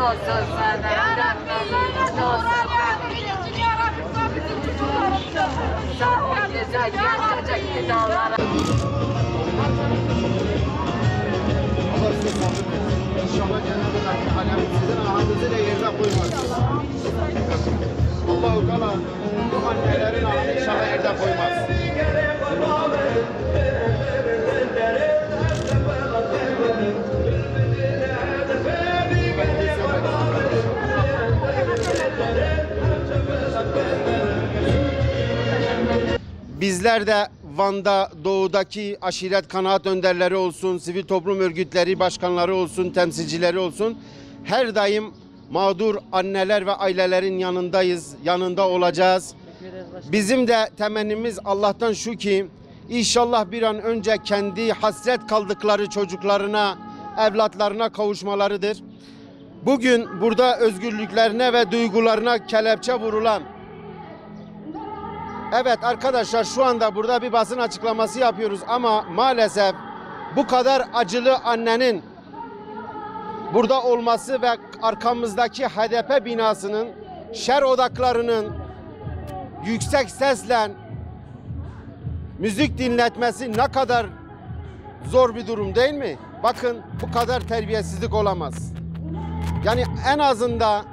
olsun sana. Ya Rabbi lanet olsun. Ya Rabbi sen bizim çocuklarımızı. Sağ ol güzel gerçekten gidanlara. Allah size sabır versin. İnşallah Cenab-ı Hak alem sizin ahınızı da yerine koymaz. Allah-u Teala bu annelerin ahını inşallah yerde koymaz. Bizler de Van'da, doğudaki aşiret kanaat önderleri olsun, sivil toplum örgütleri başkanları olsun, temsilcileri olsun, her daim mağdur anneler ve ailelerin yanındayız, yanında olacağız. Bizim de temennimiz Allah'tan şu ki, inşallah bir an önce kendi hasret kaldıkları çocuklarına, evlatlarına kavuşmalarıdır. Bugün burada özgürlüklerine ve duygularına kelepçe vurulan, evet arkadaşlar şu anda burada bir basın açıklaması yapıyoruz ama maalesef bu kadar acılı annenin burada olması ve arkamızdaki HDP binasının şer odaklarının yüksek sesle müzik dinletmesi ne kadar zor bir durum değil mi? Bakın bu kadar terbiyesizlik olamaz. Yani en azından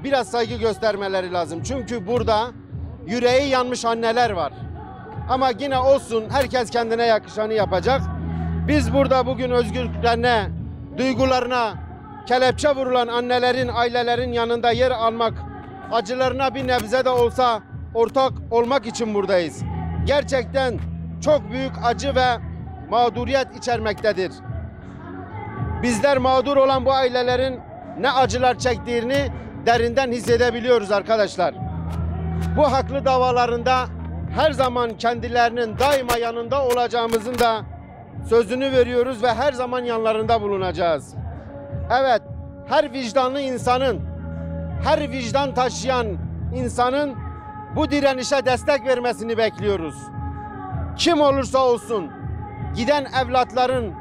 biraz saygı göstermeleri lazım. Çünkü burada yüreği yanmış anneler var. Ama yine olsun, herkes kendine yakışanı yapacak. Biz burada bugün özgürlüklerine, duygularına kelepçe vurulan annelerin, ailelerin yanında yer almak, acılarına bir nebze de olsa ortak olmak için buradayız. Gerçekten çok büyük acı ve mağduriyet içermektedir. Bizler mağdur olan bu ailelerin ne acılar çektiğini derinden hissedebiliyoruz arkadaşlar. Bu haklı davalarında her zaman kendilerinin daima yanında olacağımızın da sözünü veriyoruz ve her zaman yanlarında bulunacağız. Evet, her vicdanlı insanın, her vicdan taşıyan insanın bu direnişe destek vermesini bekliyoruz. Kim olursa olsun giden evlatların,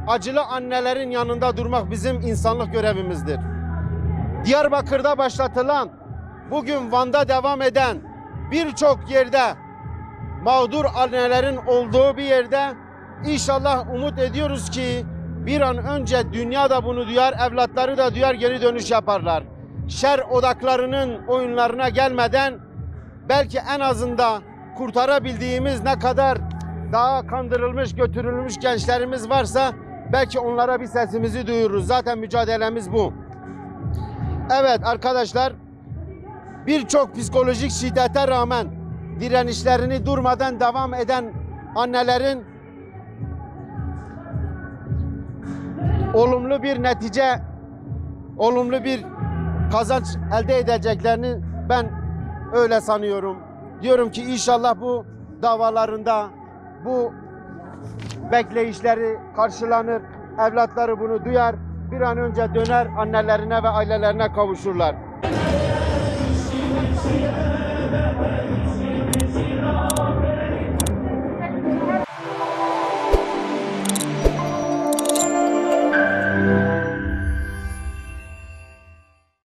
acılı annelerin yanında durmak bizim insanlık görevimizdir. Diyarbakır'da başlatılan, bugün Van'da devam eden birçok yerde mağdur annelerin olduğu bir yerde inşallah umut ediyoruz ki bir an önce dünya da bunu duyar, evlatları da duyar, geri dönüş yaparlar. Şer odaklarının oyunlarına gelmeden belki en azından kurtarabildiğimiz ne kadar daha kandırılmış, götürülmüş gençlerimiz varsa belki onlara bir sesimizi duyururuz. Zaten mücadelemiz bu. Evet arkadaşlar, birçok psikolojik şiddete rağmen direnişlerini durmadan devam eden annelerin olumlu bir netice, olumlu bir kazanç elde edeceklerini ben öyle sanıyorum. Diyorum ki inşallah bu davalarında bu bekleyişleri karşılanır, evlatları bunu duyar, bir an önce döner annelerine ve ailelerine kavuşurlar.